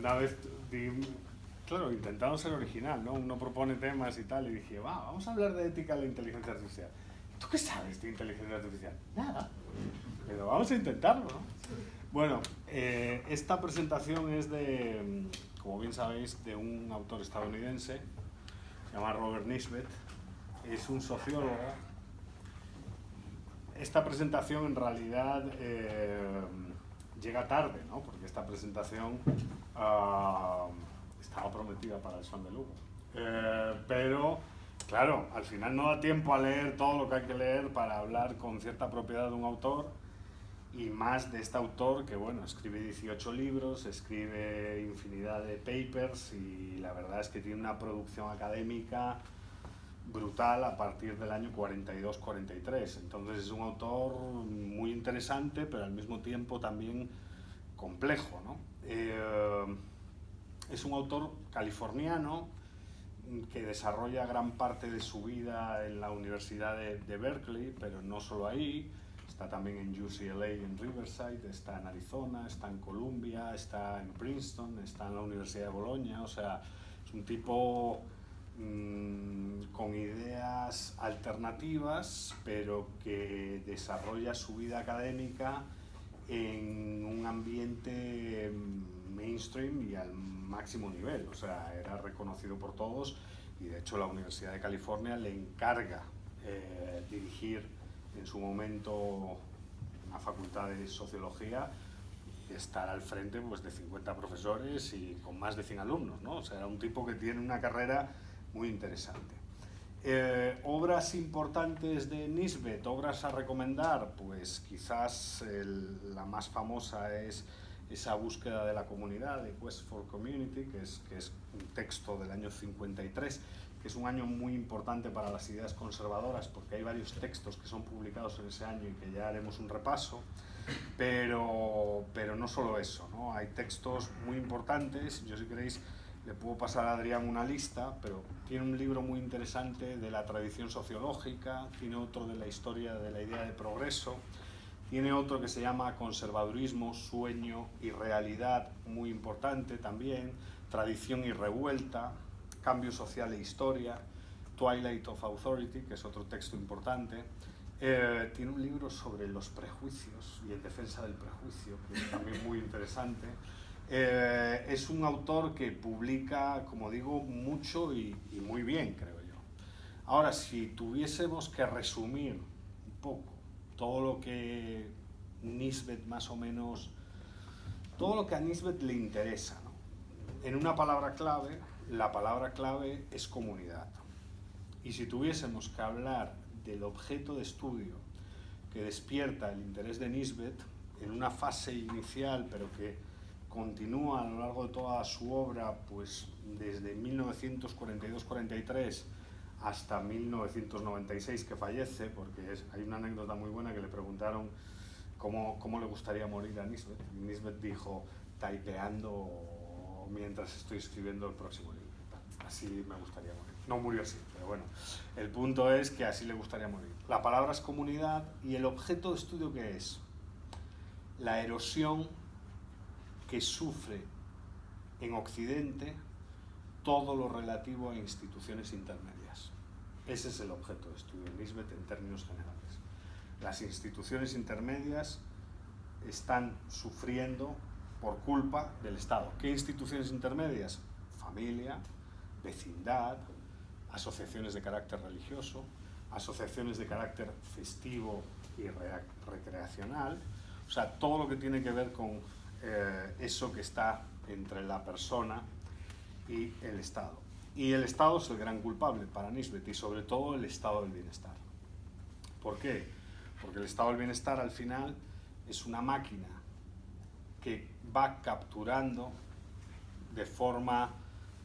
una vez claro, intentamos ser original, ¿no? Uno propone temas y tal, y dije, vamos a hablar de ética de la inteligencia artificial. ¿Tú qué sabes de inteligencia artificial? Nada. Pero vamos a intentarlo, ¿no? Bueno, esta presentación es de, como bien sabéis, de un autor estadounidense, se llama Robert Nisbet, es un sociólogo. Esta presentación en realidad llega tarde, ¿no? Porque esta presentación estaba prometida para el Son de Lugo. Pero, claro, al final no da tiempo a leer todo lo que hay que leer para hablar con cierta propiedad de un autor, y más de este autor que, bueno, escribe 18 libros, escribe infinidad de papers, y la verdad es que tiene una producción académica brutal a partir del año 42-43. Entonces es un autor muy interesante, pero al mismo tiempo también complejo, ¿no? Es un autor californiano que desarrolla gran parte de su vida en la Universidad de Berkeley, pero no solo ahí. Está también en UCLA, en Riverside, está en Arizona, está en Columbia, está en Princeton, está en la Universidad de Bolonia. O sea, es un tipo con ideas alternativas, pero que desarrolla su vida académica en un ambiente mainstream y al máximo nivel. O sea, era reconocido por todos, y de hecho la Universidad de California le encarga dirigir en su momento una facultad de sociología, estar al frente, pues, de 50 profesores y con más de 100 alumnos, ¿no? O sea, era un tipo que tiene una carrera muy interesante. Obras importantes de Nisbet, obras a recomendar, pues quizás la más famosa es esa búsqueda de la comunidad, de Quest for Community, que es un texto del año 53, que es un año muy importante para las ideas conservadoras, porque hay varios textos que son publicados en ese año y que ya haremos un repaso, pero no solo eso, ¿no? Hay textos muy importantes. Yo, si queréis, le puedo pasar a Adrián una lista, pero tiene un libro muy interesante de la tradición sociológica, tiene otro de la historia de la idea de progreso, tiene otro que se llama Conservadurismo, Sueño y Realidad, muy importante también, Tradición y Revuelta, Cambio Social e Historia, Twilight of Authority, que es otro texto importante. Tiene un libro sobre los prejuicios y en defensa del prejuicio, que es también muy interesante. Es un autor que publica, como digo, mucho y muy bien, creo yo. Ahora, si tuviésemos que resumir un poco todo lo que Nisbet más o menos, todo lo que a Nisbet le interesa, ¿no? En una palabra clave, la palabra clave es comunidad. Y si tuviésemos que hablar del objeto de estudio que despierta el interés de Nisbet en una fase inicial, pero que continúa a lo largo de toda su obra, pues desde 1942-43 hasta 1996, que fallece, porque hay una anécdota muy buena que le preguntaron cómo le gustaría morir a Nisbet, y Nisbet dijo: taipeando mientras estoy escribiendo el próximo libro. Así me gustaría morir. No murió así, pero bueno, el punto es que así le gustaría morir. La palabra es comunidad, y el objeto de estudio, ¿qué es? La erosión que sufre en Occidente todo lo relativo a instituciones intermedias. Ese es el objeto de estudio de Nisbet en términos generales. Las instituciones intermedias están sufriendo por culpa del Estado. ¿Qué instituciones intermedias? Familia, vecindad, asociaciones de carácter religioso, asociaciones de carácter festivo y recreacional. O sea, todo lo que tiene que ver con eso que está entre la persona y el Estado. Y el Estado es el gran culpable para Nisbet, y sobre todo el estado del bienestar. ¿Por qué? Porque el estado del bienestar, al final, es una máquina que va capturando de forma,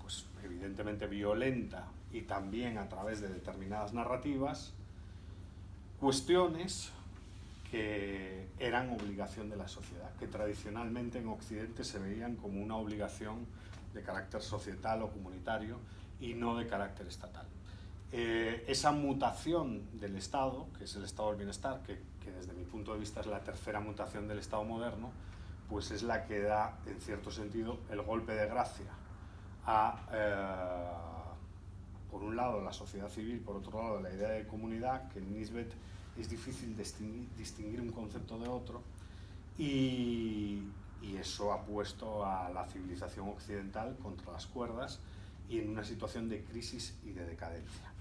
pues, evidentemente violenta, y también a través de determinadas narrativas, cuestiones que eran obligación de la sociedad, que tradicionalmente en Occidente se veían como una obligación de carácter societal o comunitario y no de carácter estatal. Esa mutación del Estado, que es el estado del bienestar, que desde mi punto de vista es la tercera mutación del Estado moderno, pues es la que da, en cierto sentido, el golpe de gracia a, por un lado, la sociedad civil, por otro lado, la idea de comunidad, que en Nisbet es difícil distinguir un concepto de otro, y eso ha puesto a la civilización occidental contra las cuerdas y en una situación de crisis y de decadencia.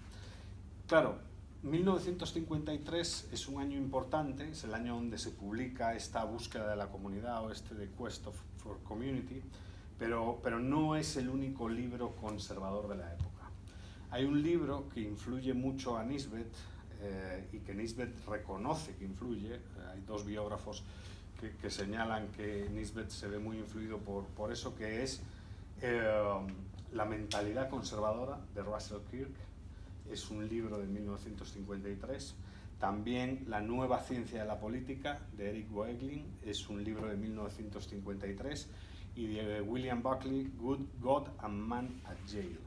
Claro, 1953 es un año importante, es el año donde se publica esta búsqueda de la comunidad o de Quest for Community, pero no es el único libro conservador de la época. Hay un libro que influye mucho a Nisbet y que Nisbet reconoce que influye. Hay dos biógrafos que señalan que Nisbet se ve muy influido por eso, que es La mentalidad conservadora de Russell Kirk. Es un libro de 1953. También La nueva ciencia de la política de Eric Voegelin es un libro de 1953, y de William Buckley, God and Man at Yale.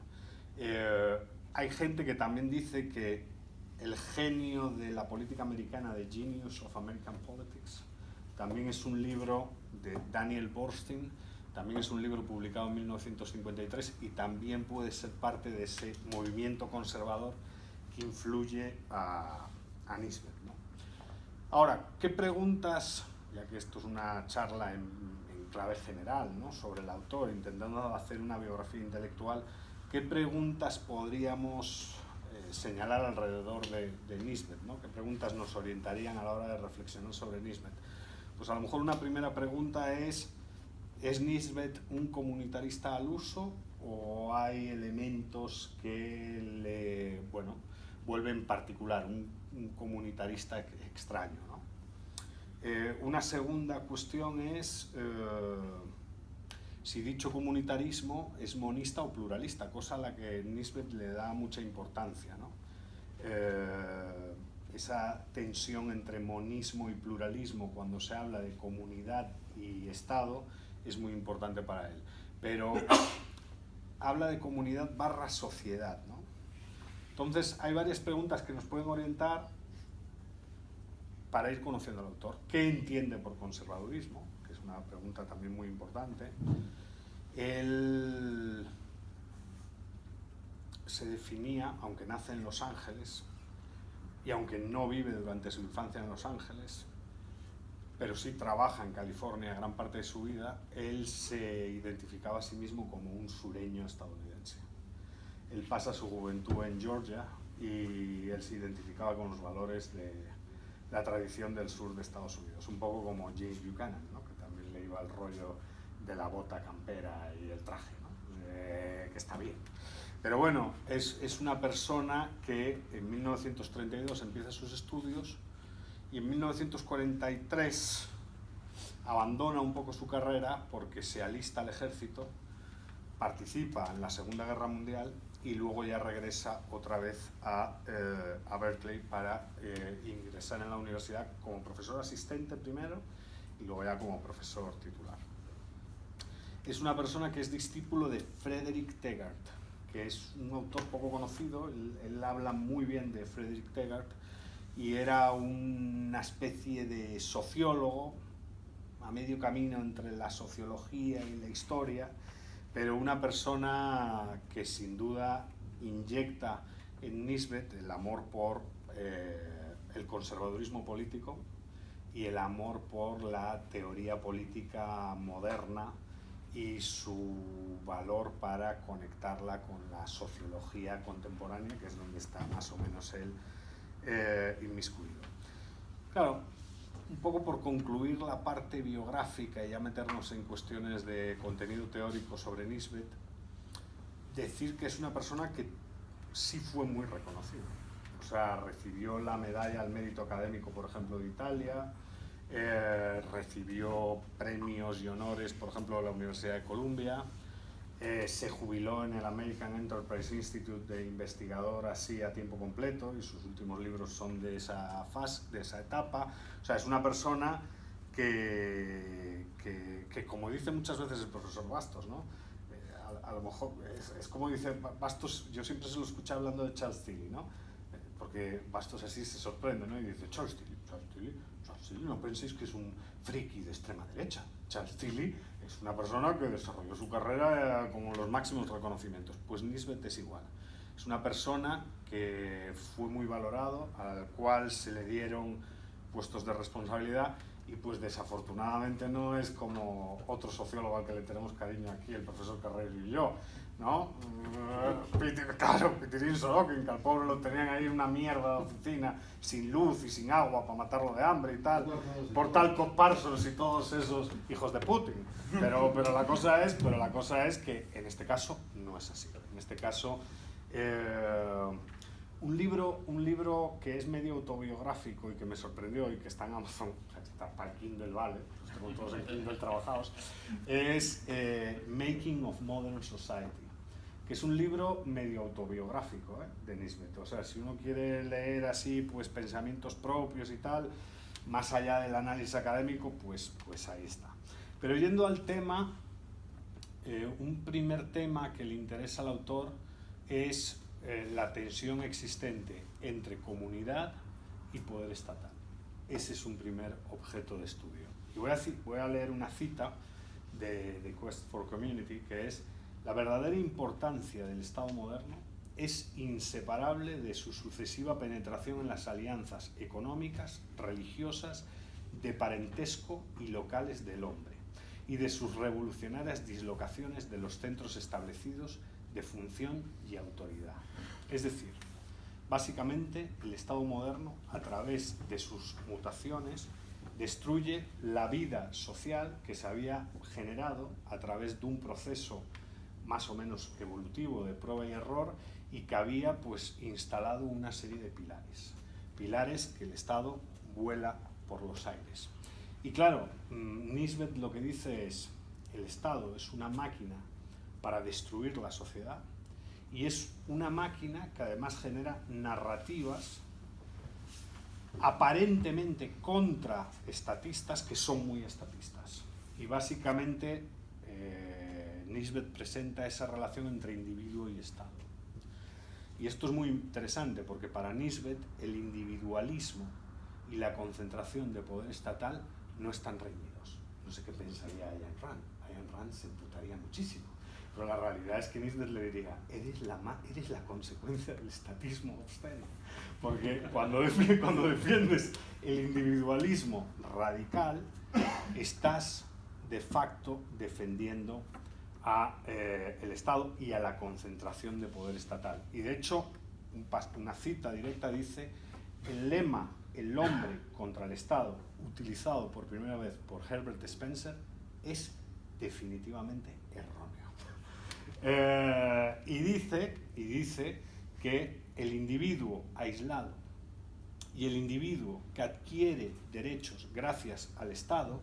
Hay gente que también dice que El genio de la política americana, The Genius of American Politics, también es un libro de Daniel Boorstin, también es un libro publicado en 1953 y también puede ser parte de ese movimiento conservador que influye a Nisbet, ¿no? Ahora, ¿qué preguntas, ya que esto es una charla en clave general, ¿no?, sobre el autor, intentando hacer una biografía intelectual, qué preguntas podríamos señalar alrededor de Nisbet, ¿no? ¿Qué preguntas nos orientarían a la hora de reflexionar sobre Nisbet? Pues a lo mejor una primera pregunta ¿es Nisbet un comunitarista al uso o hay elementos que le, bueno, vuelven particular, un comunitarista extraño, ¿no? Una segunda cuestión es si dicho comunitarismo es monista o pluralista, cosa a la que Nisbet le da mucha importancia, ¿no? Esa tensión entre monismo y pluralismo cuando se habla de comunidad y Estado es muy importante para él, pero habla de comunidad barra sociedad, ¿no? Entonces hay varias preguntas que nos pueden orientar para ir conociendo al autor. ¿Qué entiende por conservadurismo? Que es una pregunta también muy importante. Él se definía, aunque nace en Los Ángeles y aunque no vive durante su infancia en Los Ángeles, pero sí trabaja en California gran parte de su vida, él se identificaba a sí mismo como un sureño estadounidense. Él pasa su juventud en Georgia y él se identificaba con los valores de la tradición del sur de Estados Unidos, un poco como James Buchanan, ¿no?, que también le iba al rollo de la bota campera y el traje, ¿no?, que está bien. Pero bueno, es una persona que en 1932 empieza sus estudios y en 1943 abandona un poco su carrera porque se alista al ejército, participa en la Segunda Guerra Mundial y luego ya regresa otra vez a Berkeley para ingresar en la universidad como profesor asistente primero y luego ya como profesor titular. Es una persona que es discípulo de Frederick Taggart, que es un autor poco conocido. Él habla muy bien de Frederick Taggart y era una especie de sociólogo a medio camino entre la sociología y la historia, pero una persona que sin duda inyecta en Nisbet el amor por el conservadurismo político y el amor por la teoría política moderna y su valor para conectarla con la sociología contemporánea, que es donde está más o menos él inmiscuido. Claro, un poco por concluir la parte biográfica y ya meternos en cuestiones de contenido teórico sobre Nisbet, decir que es una persona que sí fue muy reconocida. O sea, recibió la medalla al mérito académico, por ejemplo, de Italia, recibió premios y honores, por ejemplo, de la Universidad de Columbia, se jubiló en el American Enterprise Institute de investigador así a tiempo completo y sus últimos libros son de esa fase, de esa etapa. O sea, es una persona que como dice muchas veces el profesor Bastos, ¿no? A lo mejor es como dice Bastos, yo siempre se lo escuché hablando de Charles Tilly, ¿no? Porque Bastos así se sorprende, ¿no? Y dice, Charles Tilly, Tilly no penséis que es un friki de extrema derecha. Charles Tilly es una persona que desarrolló su carrera con los máximos reconocimientos. Pues Nisbet es igual. Es una persona que fue muy valorado, al cual se le dieron puestos de responsabilidad, y pues desafortunadamente no es como otro sociólogo al que le tenemos cariño aquí, el profesor Carrero y yo, ¿no? Pitirín Sorokin, que al pobre lo tenían ahí en una mierda de oficina, sin luz y sin agua para matarlo de hambre y tal, por tal Parsons y todos esos hijos de Putin. Pero la cosa es que en este caso no es así. En este caso, un libro que es medio autobiográfico y que me sorprendió y que está en Amazon, o sea, está para el Kindle, vale, los tengo todos en Kindle trabajados, es Making of Modern Society, que es un libro medio autobiográfico, de Nisbet. O sea, si uno quiere leer así pues pensamientos propios y tal, más allá del análisis académico, pues ahí está. Pero yendo al tema, un primer tema que le interesa al autor es la tensión existente entre comunidad y poder estatal. Ese es un primer objeto de estudio. Y voy a leer una cita de Quest for Community, que es: la verdadera importancia del Estado moderno es inseparable de su sucesiva penetración en las alianzas económicas, religiosas, de parentesco y locales del hombre, y de sus revolucionarias dislocaciones de los centros establecidos de función y autoridad. Es decir, básicamente el Estado moderno, a través de sus mutaciones, destruye la vida social que se había generado a través de un proceso más o menos evolutivo de prueba y error, y que había pues instalado una serie de pilares que el Estado vuela por los aires. Y claro, Nisbet lo que dice es: el Estado es una máquina para destruir la sociedad, y es una máquina que además genera narrativas aparentemente contraestatistas que son muy estatistas. Y básicamente Nisbet presenta esa relación entre individuo y Estado. Y esto es muy interesante porque para Nisbet el individualismo y la concentración de poder estatal no están reñidos. No sé qué pensaría Ayn Rand. Ayn Rand se emputaría muchísimo. Pero la realidad es que Nisbet le diría: eres la consecuencia del estatismo obsceno. Porque cuando defiendes el individualismo radical, estás de facto defendiendo el Estado y a la concentración de poder estatal. Y de hecho, una cita directa dice: el lema "el hombre contra el Estado", utilizado por primera vez por Herbert Spencer, es definitivamente erróneo. Y dice que el individuo aislado y el individuo que adquiere derechos gracias al Estado,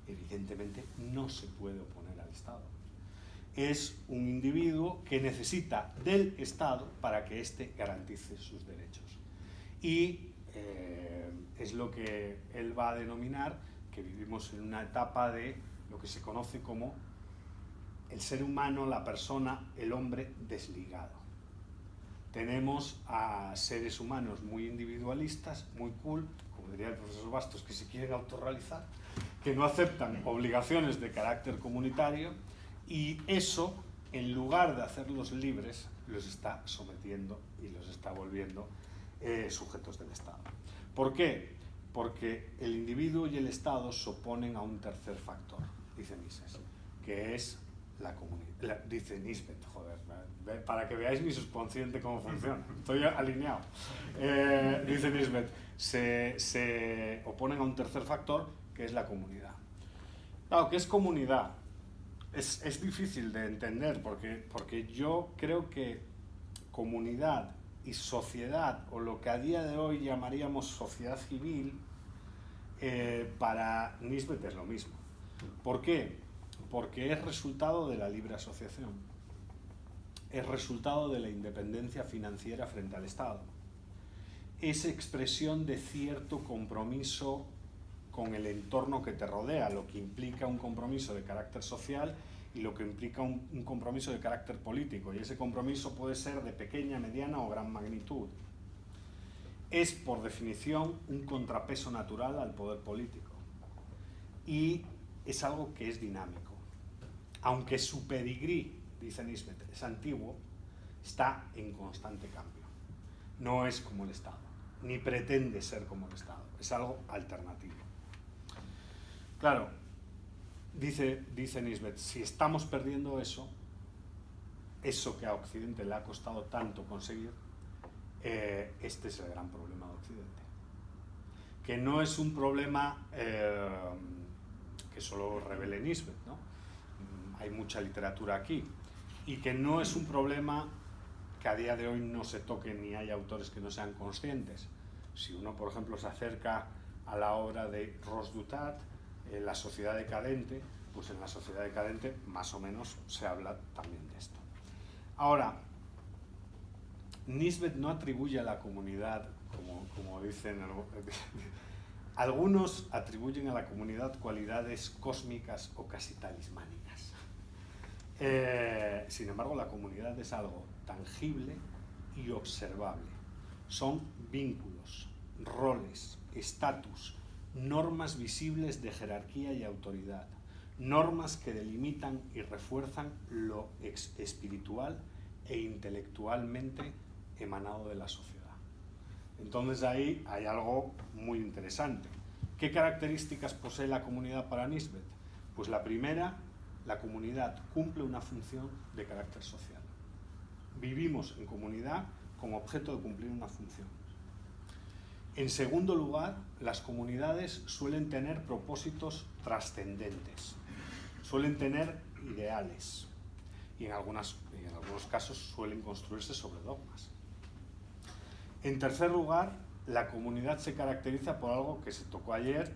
evidentemente no se puede oponer al Estado. Es un individuo que necesita del Estado para que éste garantice sus derechos. Y es lo que él va a denominar que vivimos en una etapa de lo que se conoce como el ser humano, la persona, el hombre desligado. Tenemos a seres humanos muy individualistas, muy cool, como diría el profesor Bastos, que se quieren autorrealizar, que no aceptan obligaciones de carácter comunitario, y eso, en lugar de hacerlos libres, los está sometiendo y los está volviendo sujetos del Estado. ¿Por qué? Porque el individuo y el Estado se oponen a un tercer factor, dice Mises, que es la comunidad. Dice Nisbet, joder, para que veáis mi subconsciente cómo funciona, estoy alineado. Dice Nisbet, se oponen a un tercer factor, que es la comunidad. Claro, ¿qué es comunidad? Es difícil de entender porque yo creo que comunidad y sociedad, o lo que a día de hoy llamaríamos sociedad civil, para Nisbet es lo mismo. ¿Por qué? Porque es resultado de la libre asociación, es resultado de la independencia financiera frente al Estado, es expresión de cierto compromiso con el entorno que te rodea, lo que implica un compromiso de carácter social y lo que implica un compromiso de carácter político, y ese compromiso puede ser de pequeña, mediana o gran magnitud. es por definición un contrapeso natural al poder político y es algo que es dinámico. Aunque su pedigrí, dice Nisbet, es antiguo, está en constante cambio. No es como el Estado, ni pretende ser como el Estado, es algo alternativo. Claro, dice Nisbet, si estamos perdiendo eso que a Occidente le ha costado tanto conseguir, este es el gran problema de Occidente. Que no es un problema que solo revele Nisbet, ¿no? Hay mucha literatura aquí. Y que no es un problema que a día de hoy no se toque ni hay autores que no sean conscientes. Si uno, por ejemplo, se acerca a la obra de Ross Douthat, La sociedad decadente, pues en La sociedad decadente más o menos se habla también de esto. Ahora, Nisbet no atribuye a la comunidad, como dicen algunos atribuyen a la comunidad cualidades cósmicas o casi talismánicas. Sin embargo, la comunidad es algo tangible y observable. Son vínculos, roles, estatus, normas visibles de jerarquía y autoridad, normas que delimitan y refuerzan lo espiritual e intelectualmente emanado de la sociedad. Entonces ahí hay algo muy interesante. ¿Qué características posee la comunidad para Nisbet? Pues la primera, la comunidad cumple una función de carácter social. Vivimos en comunidad con objeto de cumplir una función. En segundo lugar, las comunidades suelen tener propósitos trascendentes, suelen tener ideales y en algunos casos suelen construirse sobre dogmas. En tercer lugar, la comunidad se caracteriza por algo que se tocó ayer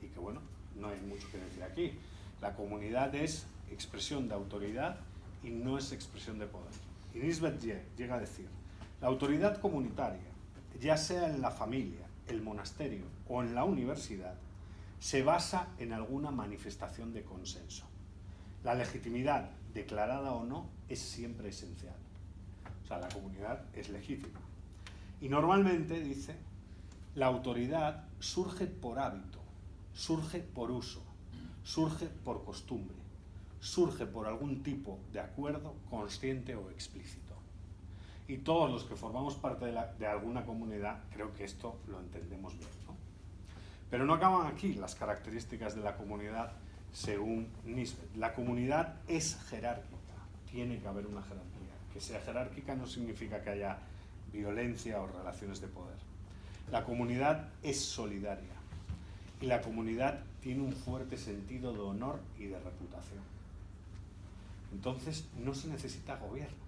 y que, bueno, no hay mucho que decir aquí. La comunidad es expresión de autoridad y no es expresión de poder. Y Nisbet llega a decir, la autoridad comunitaria, ya sea en la familia, el monasterio o en la universidad, se basa en alguna manifestación de consenso. La legitimidad, declarada o no, es siempre esencial. O sea, la comunidad es legítima. Y normalmente, dice, la autoridad surge por hábito, surge por uso, surge por costumbre, surge por algún tipo de acuerdo consciente o explícito. Y todos los que formamos parte de alguna comunidad, creo que esto lo entendemos bien, ¿no? Pero no acaban aquí las características de la comunidad según Nisbet. La comunidad es jerárquica, tiene que haber una jerarquía. Que sea jerárquica no significa que haya violencia o relaciones de poder. La comunidad es solidaria y la comunidad tiene un fuerte sentido de honor y de reputación. Entonces no se necesita gobierno,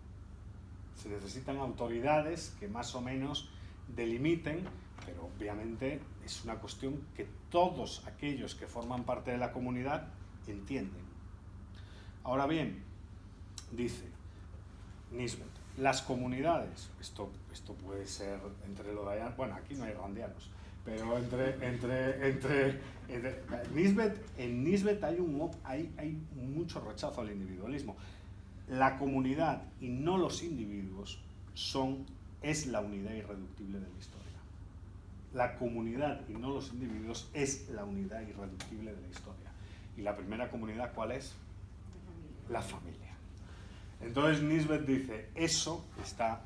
se necesitan autoridades que más o menos delimiten, pero obviamente es una cuestión que todos aquellos que forman parte de la comunidad entienden. Ahora bien, dice Nisbet, las comunidades, esto puede ser entre los randianos, bueno, aquí no hay randianos, pero en Nisbet hay mucho rechazo al individualismo. La comunidad y no los individuos es la unidad irreductible de la historia. La comunidad y no los individuos es la unidad irreductible de la historia. ¿Y la primera comunidad cuál es? La familia. Entonces Nisbet dice, eso está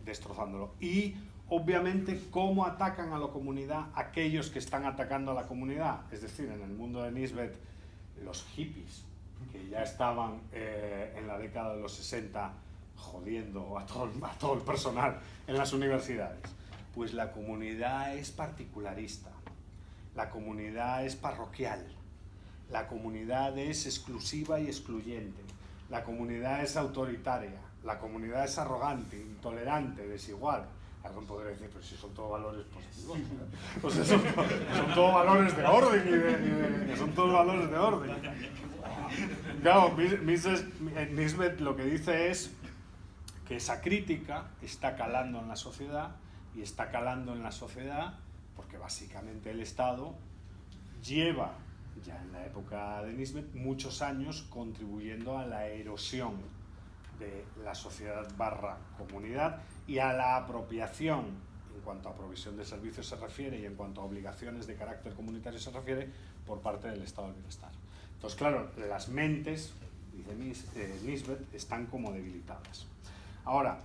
destrozándolo. Y obviamente, ¿cómo atacan a la comunidad aquellos que están atacando a la comunidad? Es decir, en el mundo de Nisbet, los hippies, que ya estaban en la década de los 60 jodiendo a todo el personal en las universidades. Pues la comunidad es particularista, la comunidad es parroquial, la comunidad es exclusiva y excluyente, la comunidad es autoritaria, la comunidad es arrogante, intolerante, desigual. Alguien podría decir, pero si son todos valores positivos, ¿no? O sea, son todos valores de orden son todos valores de orden. Claro, Nisbet lo que dice es que esa crítica está calando en la sociedad y está calando en la sociedad porque básicamente el Estado lleva, ya en la época de Nisbet, muchos años contribuyendo a la erosión de la sociedad / comunidad y a la apropiación en cuanto a provisión de servicios se refiere y en cuanto a obligaciones de carácter comunitario se refiere, por parte del estado del bienestar. Entonces, claro, las mentes, dice Nisbet, están como debilitadas. Ahora,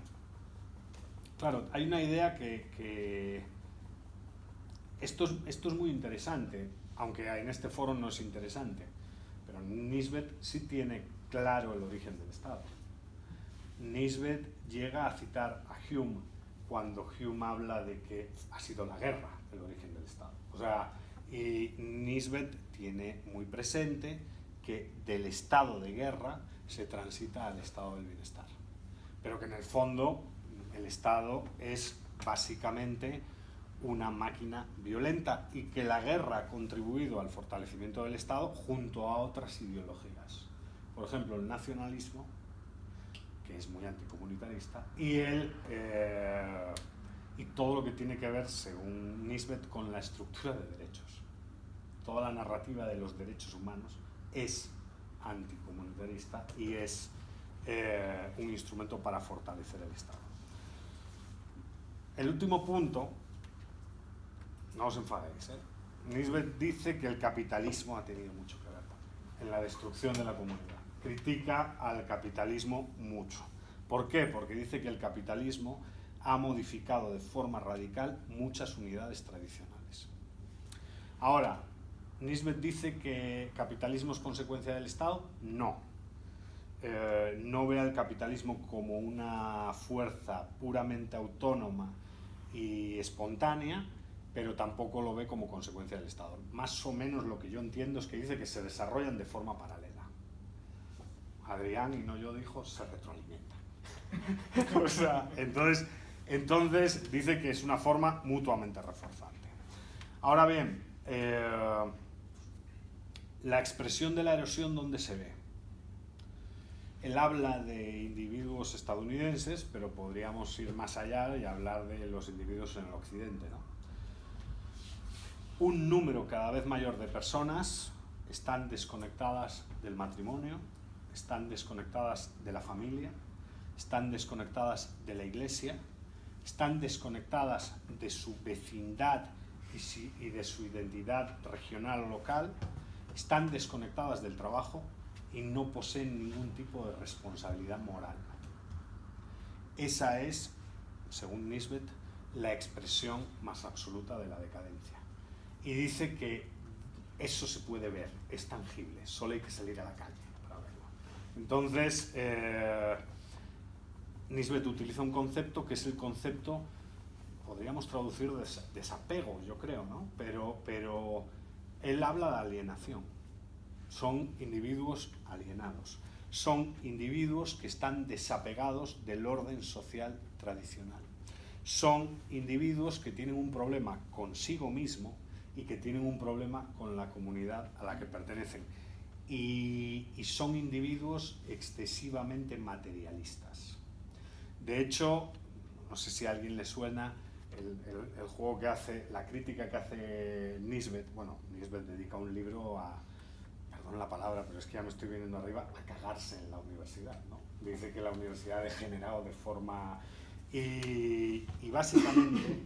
claro, hay una idea que esto es muy interesante, aunque en este foro no es interesante, pero Nisbet sí tiene claro el origen del Estado. Nisbet llega a citar a Hume cuando Hume habla de que ha sido la guerra el origen del Estado. O sea, y Nisbet tiene muy presente que del estado de guerra se transita al estado del bienestar. Pero que en el fondo el Estado es básicamente una máquina violenta y que la guerra ha contribuido al fortalecimiento del Estado junto a otras ideologías. Por ejemplo, el nacionalismo, que es muy anticomunitarista, y todo lo que tiene que ver, según Nisbet, con la estructura de derechos. Toda la narrativa de los derechos humanos es anticomunitarista y es un instrumento para fortalecer el Estado. El último punto, no os enfadéis, Nisbet dice que el capitalismo ha tenido mucho que ver en la destrucción de la comunidad. Critica al capitalismo mucho. ¿Por qué? Porque dice que el capitalismo ha modificado de forma radical muchas unidades tradicionales. Ahora, ¿Nisbet dice que capitalismo es consecuencia del Estado? No. No ve al capitalismo como una fuerza puramente autónoma y espontánea, pero tampoco lo ve como consecuencia del Estado. Más o menos lo que yo entiendo es que dice que se desarrollan de forma paralela. Adrián, y no yo, dijo, se retroalimenta. O sea, entonces dice que es una forma mutuamente reforzante. Ahora bien, la expresión de la erosión, ¿dónde se ve? Él habla de individuos estadounidenses, pero podríamos ir más allá y hablar de los individuos en el occidente, ¿no? Un número cada vez mayor de personas están desconectadas del matrimonio, están desconectadas de la familia, están desconectadas de la iglesia, están desconectadas de su vecindad y de su identidad regional o local, están desconectadas del trabajo y no poseen ningún tipo de responsabilidad moral. Esa es, según Nisbet, la expresión más absoluta de la decadencia. Y dice que eso se puede ver, es tangible, solo hay que salir a la calle para verlo. Entonces, Nisbet utiliza un concepto que es el concepto, podríamos traducir desapego, yo creo, ¿no? Pero él habla de alienación. Son individuos alienados. Son individuos que están desapegados del orden social tradicional. Son individuos que tienen un problema consigo mismo y que tienen un problema con la comunidad a la que pertenecen. Y son individuos excesivamente materialistas. De hecho, no sé si a alguien le suena el juego que hace, la crítica que hace Nisbet. Bueno, Nisbet dedica un libro a, perdón la palabra, pero es que ya me estoy viniendo arriba, a cagarse en la universidad, ¿no? Dice que la universidad ha degenerado de forma... Y básicamente,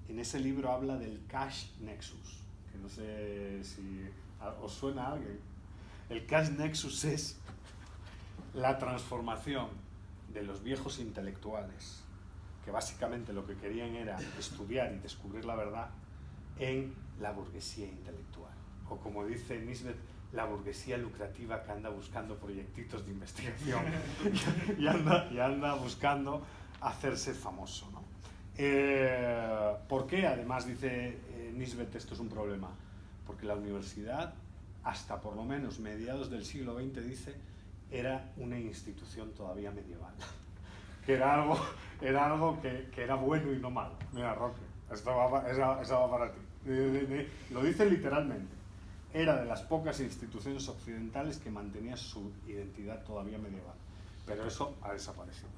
en ese libro habla del cash nexus, que no sé si os suena a alguien. El cash nexus es la transformación de los viejos intelectuales, que básicamente lo que querían era estudiar y descubrir la verdad, en la burguesía intelectual. O como dice Nisbet, la burguesía lucrativa que anda buscando proyectitos de investigación y anda buscando hacerse famoso, ¿no? ¿Por qué? Además, dice Nisbet, esto es un problema. Porque la universidad, hasta por lo menos mediados del siglo XX, dice, era una institución todavía medieval. Que era algo que era bueno y no malo. Mira, Roque, esa va para ti. Lo dice literalmente. Era de las pocas instituciones occidentales que mantenía su identidad todavía medieval. Pero eso ha desaparecido.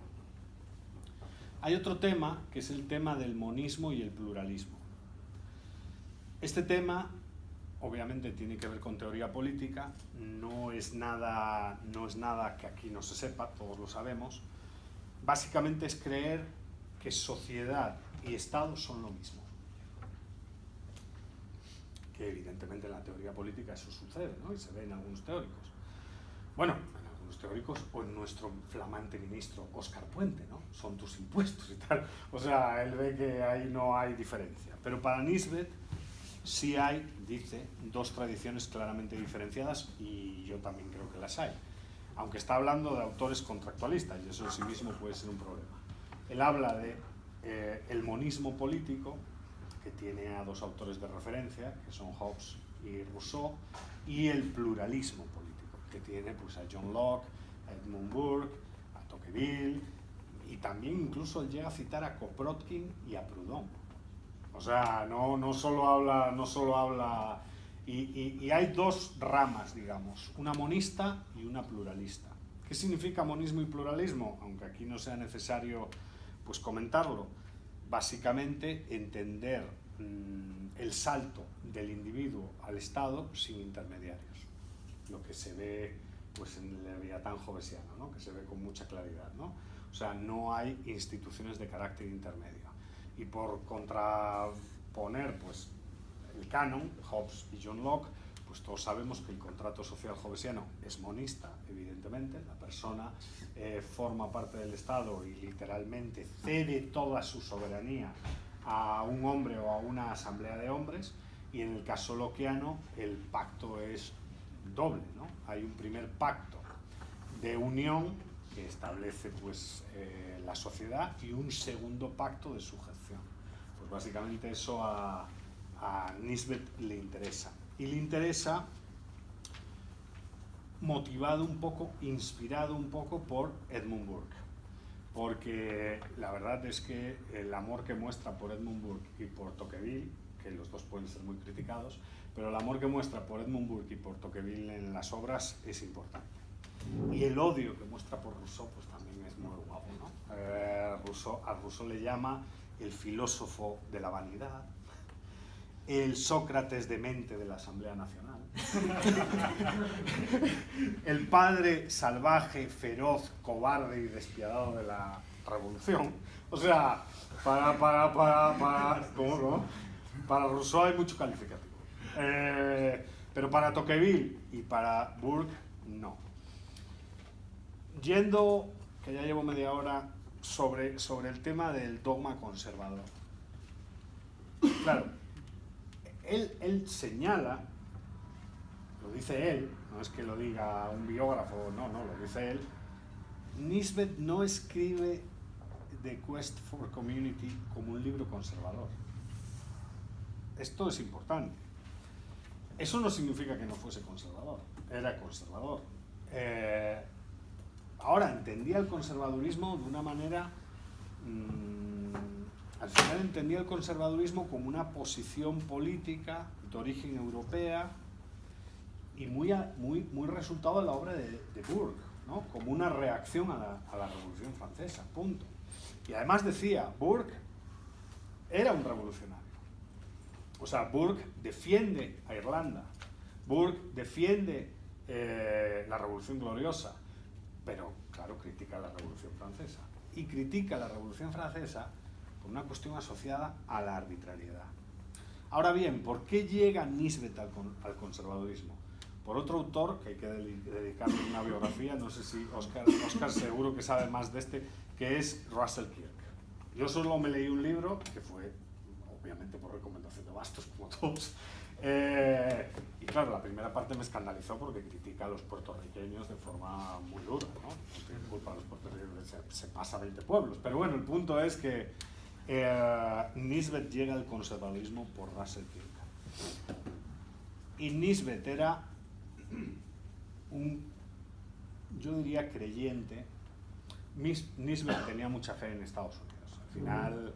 Hay otro tema, que es el tema del monismo y el pluralismo. Este tema, obviamente, tiene que ver con teoría política, no es nada que aquí no se sepa, todos lo sabemos. Básicamente es creer que sociedad y Estado son lo mismo. Que evidentemente en la teoría política eso sucede, ¿no? Y se ve en algunos teóricos. Bueno, en algunos teóricos, o en nuestro flamante ministro Óscar Puente, ¿no? Son tus impuestos y tal. O sea, él ve que ahí no hay diferencia. Pero para Nisbet sí hay, dice, dos tradiciones claramente diferenciadas, y yo también creo que las hay. Aunque está hablando de autores contractualistas, y eso en sí mismo puede ser un problema. Él habla de el monismo político, que tiene a dos autores de referencia, que son Hobbes y Rousseau, y el pluralismo político, que tiene pues, a John Locke, a Edmund Burke, a Tocqueville, y también incluso él llega a citar a Kropotkin y a Proudhon. O sea, no solo habla y hay dos ramas, digamos, una monista y una pluralista. ¿Qué significa monismo y pluralismo? Aunque aquí no sea necesario pues, comentarlo. Básicamente, entender el salto del individuo al Estado sin intermediarios. Lo que se ve pues, en el Leviatán hobbesiano, ¿no? Que se ve con mucha claridad, ¿no? O sea, no hay instituciones de carácter intermedio. Y por contraponer pues, el canon, Hobbes y John Locke, pues todos sabemos que el contrato social hobbesiano es monista, evidentemente. La persona forma parte del Estado y literalmente cede toda su soberanía a un hombre o a una asamblea de hombres, y en el caso lockeano el pacto es doble, ¿no? Hay un primer pacto de unión que establece pues, la sociedad, y un segundo pacto de sujeción. Pues básicamente eso a Nisbet le interesa. Y le interesa motivado un poco, inspirado un poco por Edmund Burke. Porque la verdad es que el amor que muestra por Edmund Burke y por Tocqueville, que los dos pueden ser muy criticados, pero el amor que muestra por Edmund Burke y por Tocqueville en las obras es importante. Y el odio que muestra por Rousseau pues también es muy guapo, ¿no? A Rousseau le llama el filósofo de la vanidad, el Sócrates demente de la Asamblea Nacional, el padre salvaje, feroz, cobarde y despiadado de la Revolución. O sea, ¿cómo? Para Rousseau hay mucho calificativo. Pero para Tocqueville y para Burke, no. Yendo, que ya llevo media hora, sobre el tema del dogma conservador. Claro, él señala, lo dice él, no es que lo diga un biógrafo, no, lo dice él. Nisbet no escribe The Quest for Community como un libro conservador. Esto es importante. Eso no significa que no fuese conservador, era conservador. Ahora, entendía el conservadurismo de una manera... al final entendía el conservadurismo como una posición política de origen europea y muy resultado de la obra de Burke, ¿no? Como una reacción a la Revolución Francesa, punto. Y además decía, Burke era un revolucionario. O sea, Burke defiende a Irlanda, Burke defiende la Revolución Gloriosa, pero claro, critica la Revolución Francesa. Y critica la Revolución Francesa por una cuestión asociada a la arbitrariedad. Ahora bien, ¿por qué llega Nisbet al conservadurismo? Por otro autor, que hay que dedicarle una biografía, no sé si Óscar seguro que sabe más de este, que es Russell Kirk. Yo solo me leí un libro, que fue, obviamente, por recomendación de Bastos, como todos, y claro, la primera parte me escandalizó porque critica a los puertorriqueños de forma muy dura, ¿no? No tiene culpa a los puertorriqueños, se pasa 20 pueblos. Pero bueno, el punto es que Nisbet llega al conservadurismo por Russell Kirk. Y Nisbet era yo diría, creyente. Nisbet tenía mucha fe en Estados Unidos. Al final,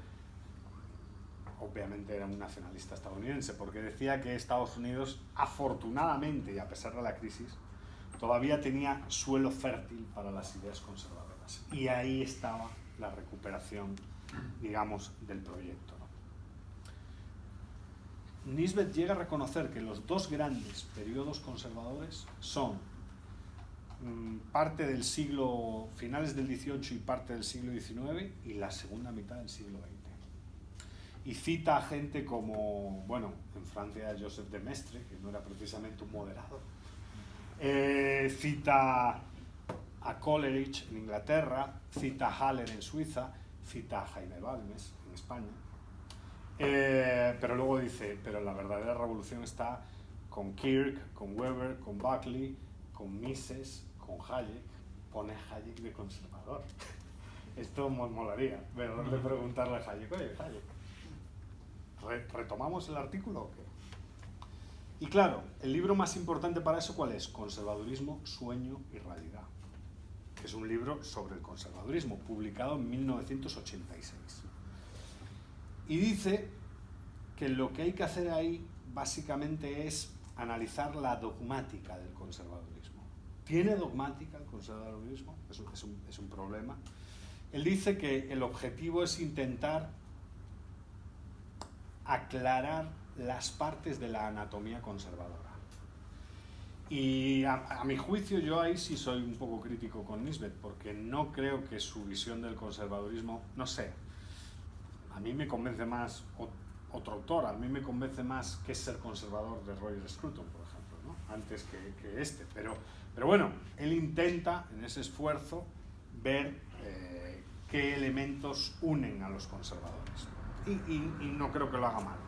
obviamente era un nacionalista estadounidense, porque decía que Estados Unidos, afortunadamente y a pesar de la crisis, todavía tenía suelo fértil para las ideas conservadoras. Y ahí estaba la recuperación, digamos, del proyecto, ¿no? Nisbet llega a reconocer que los dos grandes periodos conservadores son parte del siglo, finales del XVIII y parte del siglo XIX, y la segunda mitad del siglo XX. y cita a gente como, bueno, en Francia Joseph de Maistre, que no era precisamente un moderado, cita a Coleridge en Inglaterra, cita a Haller en Suiza, cita a Jaime Balmes en España, pero luego dice, pero la verdadera revolución está con Kirk, con Weber, con Buckley, con Mises, con Hayek. Pone Hayek de conservador. Esto me molaría, de preguntarle a Hayek, oye, Hayek, ¿retomamos el artículo o qué? Y claro, el libro más importante para eso, ¿cuál es? Conservadurismo, sueño y realidad. Que es un libro sobre el conservadurismo, publicado en 1986. Y dice que lo que hay que hacer ahí, básicamente, es analizar la dogmática del conservadurismo. ¿Tiene dogmática el conservadurismo? Es un problema. Él dice que el objetivo es intentar aclarar las partes de la anatomía conservadora. Y a mi juicio, yo ahí sí soy un poco crítico con Nisbet, porque no creo que su visión del conservadurismo, no sé, a mí me convence más otro autor, a mí me convence más que es ser conservador de Roger Scruton, por ejemplo, ¿no? Antes que este. Pero bueno, él intenta en ese esfuerzo ver qué elementos unen a los conservadores. Y no creo que lo haga mal.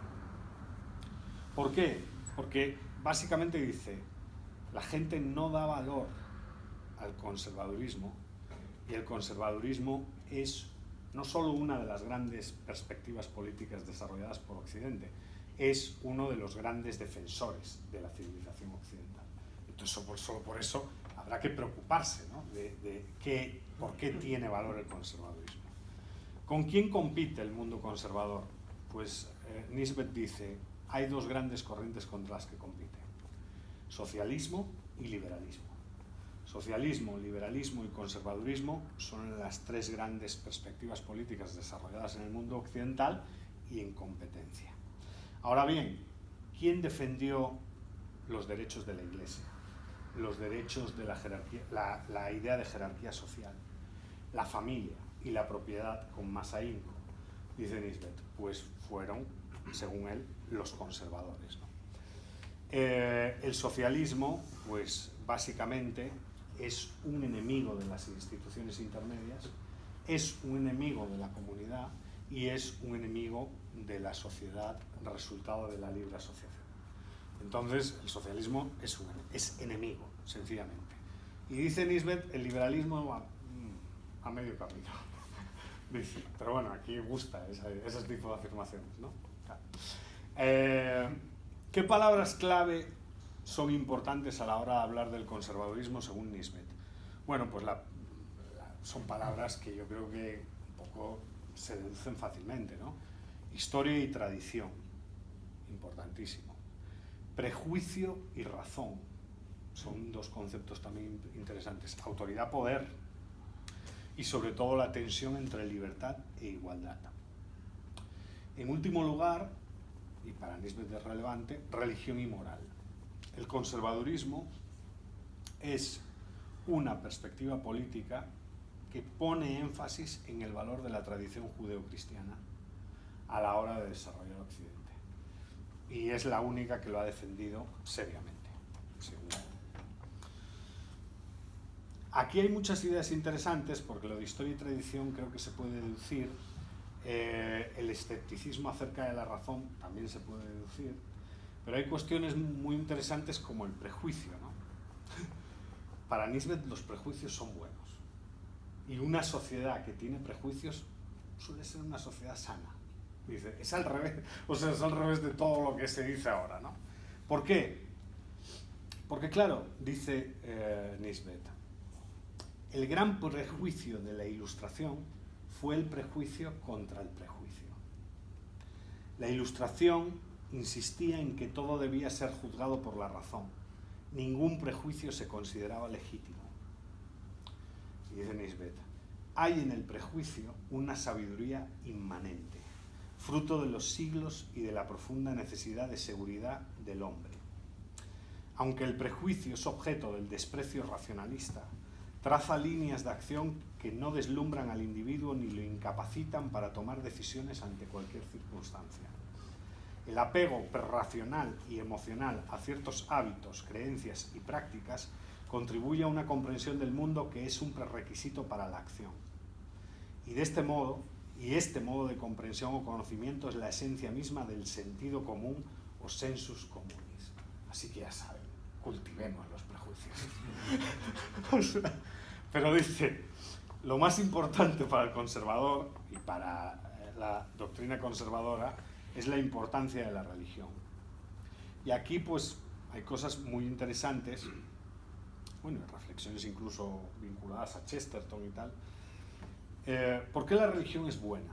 ¿Por qué? Porque básicamente dice, la gente no da valor al conservadurismo, y el conservadurismo es no solo una de las grandes perspectivas políticas desarrolladas por Occidente, es uno de los grandes defensores de la civilización occidental. Entonces, solo por eso habrá que preocuparse, ¿no? por qué tiene valor el conservadurismo. ¿Con quién compite el mundo conservador? Pues Nisbet dice, hay dos grandes corrientes contra las que compite: socialismo y liberalismo. Socialismo, liberalismo y conservadurismo son las tres grandes perspectivas políticas desarrolladas en el mundo occidental y en competencia. Ahora bien, ¿quién defendió los derechos de la Iglesia? Los derechos de la jerarquía, la idea de jerarquía social, la familia y la propiedad con más ahínco, dice Nisbet, pues fueron, según él, los conservadores, ¿no? El socialismo, pues básicamente es un enemigo de las instituciones intermedias, es un enemigo de la comunidad y es un enemigo de la sociedad, resultado de la libre asociación. Entonces, el socialismo es enemigo, sencillamente. Y dice Nisbet, el liberalismo va a medio camino. Dice, pero bueno, aquí gusta ese tipo de afirmaciones, ¿no? ¿Qué palabras clave son importantes a la hora de hablar del conservadurismo según Nisbet? Bueno, pues son palabras que yo creo que un poco se deducen fácilmente, ¿no? Historia y tradición, importantísimo. Prejuicio y razón, son dos conceptos también interesantes. Autoridad, poder, y sobre todo la tensión entre libertad e igualdad. En último lugar, y para Nisbet es relevante, religión y moral. El conservadurismo es una perspectiva política que pone énfasis en el valor de la tradición judeocristiana a la hora de desarrollar Occidente. Y es la única que lo ha defendido seriamente, según él. Aquí hay muchas ideas interesantes, porque lo de historia y tradición creo que se puede deducir. El escepticismo acerca de la razón también se puede deducir, pero hay cuestiones muy interesantes como el prejuicio, ¿no? Para Nisbet los prejuicios son buenos, y una sociedad que tiene prejuicios suele ser una sociedad sana. Dice, es al revés, o sea, es al revés de todo lo que se dice ahora, ¿no? ¿Por qué? Porque claro, dice Nisbet, el gran prejuicio de la Ilustración fue el prejuicio contra el prejuicio. La Ilustración insistía en que todo debía ser juzgado por la razón. Ningún prejuicio se consideraba legítimo. Y dice Nisbet, hay en el prejuicio una sabiduría inmanente, fruto de los siglos y de la profunda necesidad de seguridad del hombre. Aunque el prejuicio es objeto del desprecio racionalista, traza líneas de acción que no deslumbran al individuo ni lo incapacitan para tomar decisiones ante cualquier circunstancia. El apego racional y emocional a ciertos hábitos, creencias y prácticas contribuye a una comprensión del mundo que es un prerequisito para la acción. Y este modo de comprensión o conocimiento es la esencia misma del sentido común o sensus communis. Así que ya saben, cultivemos los prejuicios. Pero dice, lo más importante para el conservador y para la doctrina conservadora es la importancia de la religión. Y aquí pues hay cosas muy interesantes, bueno, reflexiones incluso vinculadas a Chesterton y tal. ¿Por qué la religión es buena?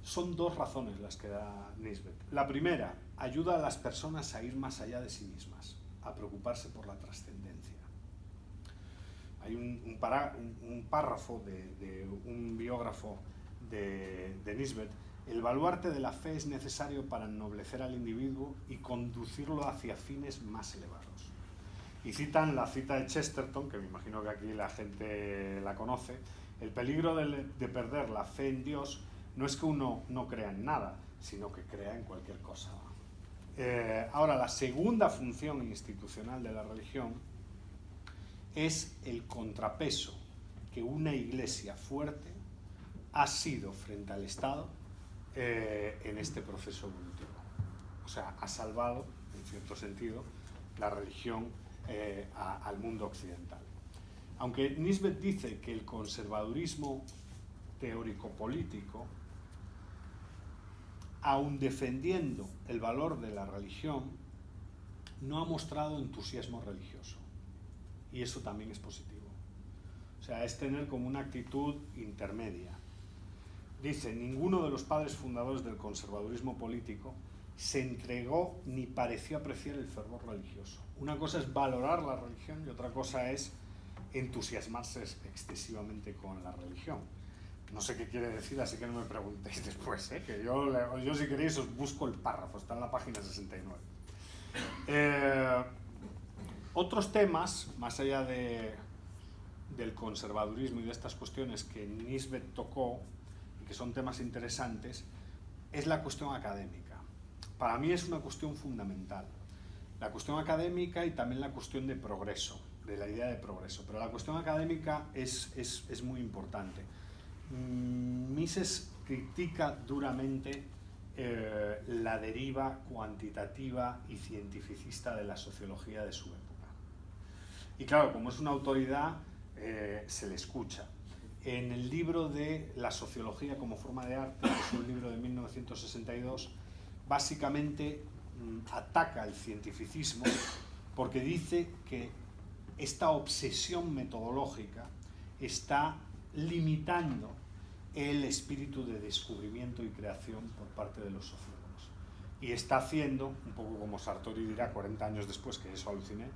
Son dos razones las que da Nisbet. La primera, ayuda a las personas a ir más allá de sí mismas, a preocuparse por la trascendencia. Hay un párrafo de un biógrafo de Nisbet: el baluarte de la fe es necesario para ennoblecer al individuo y conducirlo hacia fines más elevados. Y citan la cita de Chesterton, que me imagino que aquí la gente la conoce: el peligro de perder la fe en Dios no es que uno no crea en nada, sino que crea en cualquier cosa. Ahora, la segunda función institucional de la religión es el contrapeso que una iglesia fuerte ha sido frente al Estado en este proceso evolutivo. O sea, ha salvado, en cierto sentido, la religión al mundo occidental. Aunque Nisbet dice que el conservadurismo teórico-político, aun defendiendo el valor de la religión, no ha mostrado entusiasmo religioso. Y eso también es positivo. O sea, es tener como una actitud intermedia. Dice, ninguno de los padres fundadores del conservadurismo político se entregó ni pareció apreciar el fervor religioso. Una cosa es valorar la religión y otra cosa es entusiasmarse excesivamente con la religión. No sé qué quiere decir, así que no me preguntéis después, que yo si queréis os busco el párrafo, está en la página 69. Otros temas, más allá del conservadurismo y de estas cuestiones que Nisbet tocó, y que son temas interesantes, es la cuestión académica. Para mí es una cuestión fundamental. La cuestión académica y también la cuestión de progreso, de la idea de progreso. Pero la cuestión académica es muy importante. Mises critica duramente la deriva cuantitativa y cientificista de la sociología de su época. Y claro, como es una autoridad, se le escucha. En el libro de La sociología como forma de arte, que es un libro de 1962, básicamente ataca el cientificismo porque dice que esta obsesión metodológica está limitando el espíritu de descubrimiento y creación por parte de los sociólogos. Y está haciendo, un poco como Sartori dirá 40 años después, que eso aluciné,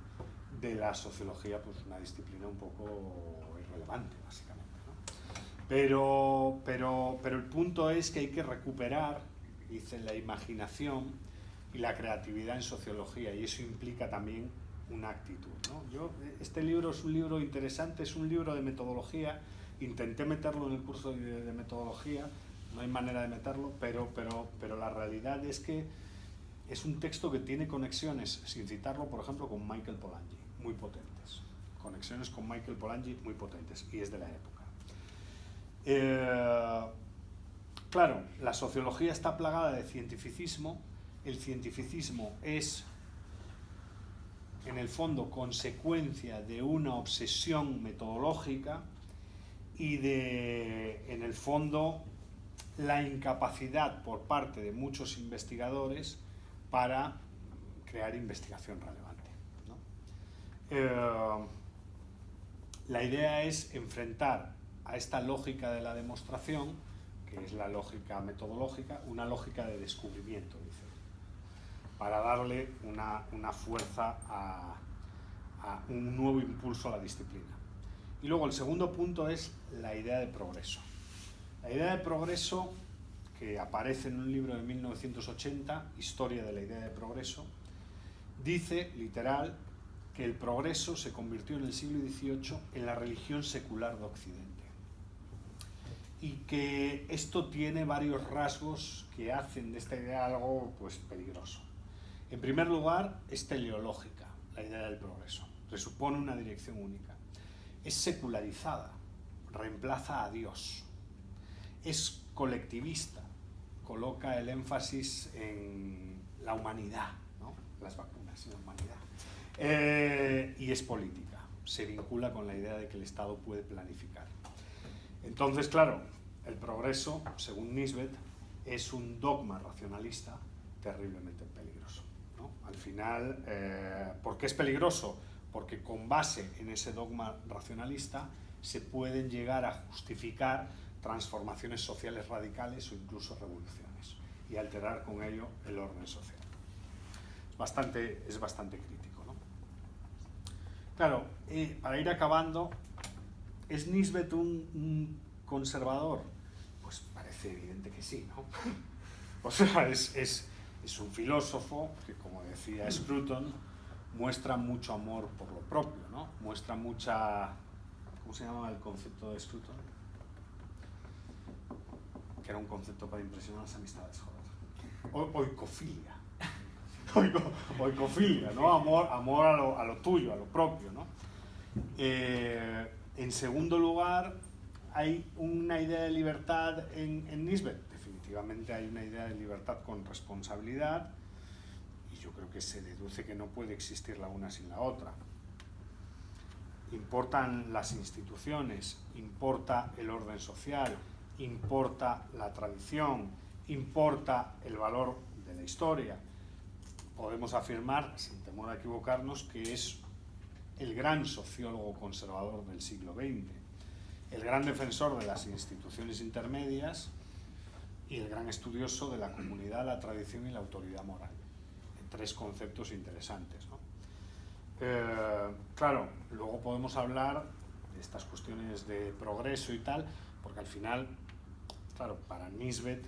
de la sociología pues una disciplina un poco irrelevante, básicamente, ¿no? Pero el punto es que hay que recuperar, dice, la imaginación y la creatividad en sociología, y eso implica también una actitud, ¿no? Este libro es un libro interesante, es un libro de metodología. Intenté meterlo en el curso de metodología, no hay manera de meterlo, pero la realidad es que es un texto que tiene conexiones, sin citarlo, por ejemplo, con Michael Polanyi, muy potentes. Conexiones con Michael Polanyi muy potentes, y es de la época. Claro, la sociología está plagada de cientificismo. El cientificismo es, en el fondo, consecuencia de una obsesión metodológica y de, en el fondo, la incapacidad por parte de muchos investigadores para crear investigación relevante, ¿no? La idea es enfrentar a esta lógica de la demostración, que es la lógica metodológica, una lógica de descubrimiento, dice, para darle una fuerza a un nuevo impulso a la disciplina. Y luego el segundo punto es la idea de progreso. La idea de progreso, que aparece en un libro de 1980, Historia de la idea de progreso, dice, literal, que el progreso se convirtió en el siglo XVIII en la religión secular de Occidente. Y que esto tiene varios rasgos que hacen de esta idea algo pues, peligroso. En primer lugar, es teleológica, la idea del progreso. Presupone una dirección única. Es secularizada, reemplaza a Dios. Es colectivista, coloca el énfasis en la humanidad, ¿no? Las vacunas, la humanidad. Y es política, se vincula con la idea de que el Estado puede planificar. Entonces, claro, el progreso, según Nisbet, es un dogma racionalista terriblemente peligroso, ¿no? Al final, ¿por qué es peligroso? Porque con base en ese dogma racionalista se pueden llegar a justificar transformaciones sociales radicales o incluso revoluciones y alterar con ello el orden social. Es bastante crítico, ¿no? Claro, para ir acabando, ¿es Nisbet un conservador? Pues parece evidente que sí, ¿no? O sea, es un filósofo que, como decía Scruton, muestra mucho amor por lo propio, ¿no? Muestra mucha... ¿Cómo se llama el concepto de Scruton? Que era un concepto para impresionar las amistades, joder. Oikofilia. Oikofilia, ¿no? Amor a lo tuyo, a lo propio, ¿no? En segundo lugar, ¿hay una idea de libertad en Nisbet? Definitivamente hay una idea de libertad con responsabilidad, y yo creo que se deduce que no puede existir la una sin la otra. Importan las instituciones, importa el orden social, importa la tradición, importa el valor de la historia. Podemos afirmar, sin temor a equivocarnos, que es el gran sociólogo conservador del siglo XX, el gran defensor de las instituciones intermedias y el gran estudioso de la comunidad, la tradición y la autoridad moral. Tres conceptos interesantes, ¿no? Claro, luego podemos hablar de estas cuestiones de progreso y tal, porque al final, claro, para Nisbet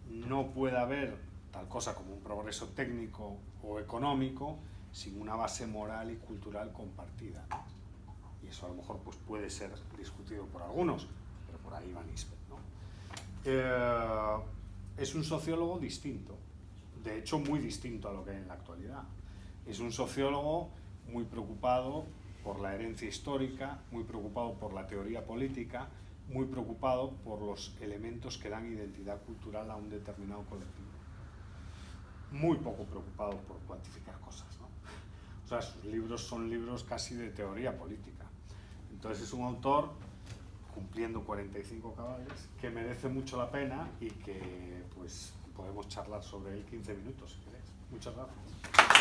no puede haber tal cosa como un progreso técnico o económico sin una base moral y cultural compartida, ¿no? Y eso a lo mejor pues, puede ser discutido por algunos, pero por ahí va Nisbet, ¿no? Es un sociólogo distinto, de hecho muy distinto a lo que hay en la actualidad. Es un sociólogo muy preocupado por la herencia histórica, muy preocupado por la teoría política, muy preocupado por los elementos que dan identidad cultural a un determinado colectivo. Muy poco preocupado por cuantificar cosas, ¿no? O sea, sus libros son libros casi de teoría política. Entonces es un autor, cumpliendo 45 cabales, que merece mucho la pena y que pues podemos charlar sobre él 15 minutos, si queréis. Muchas gracias.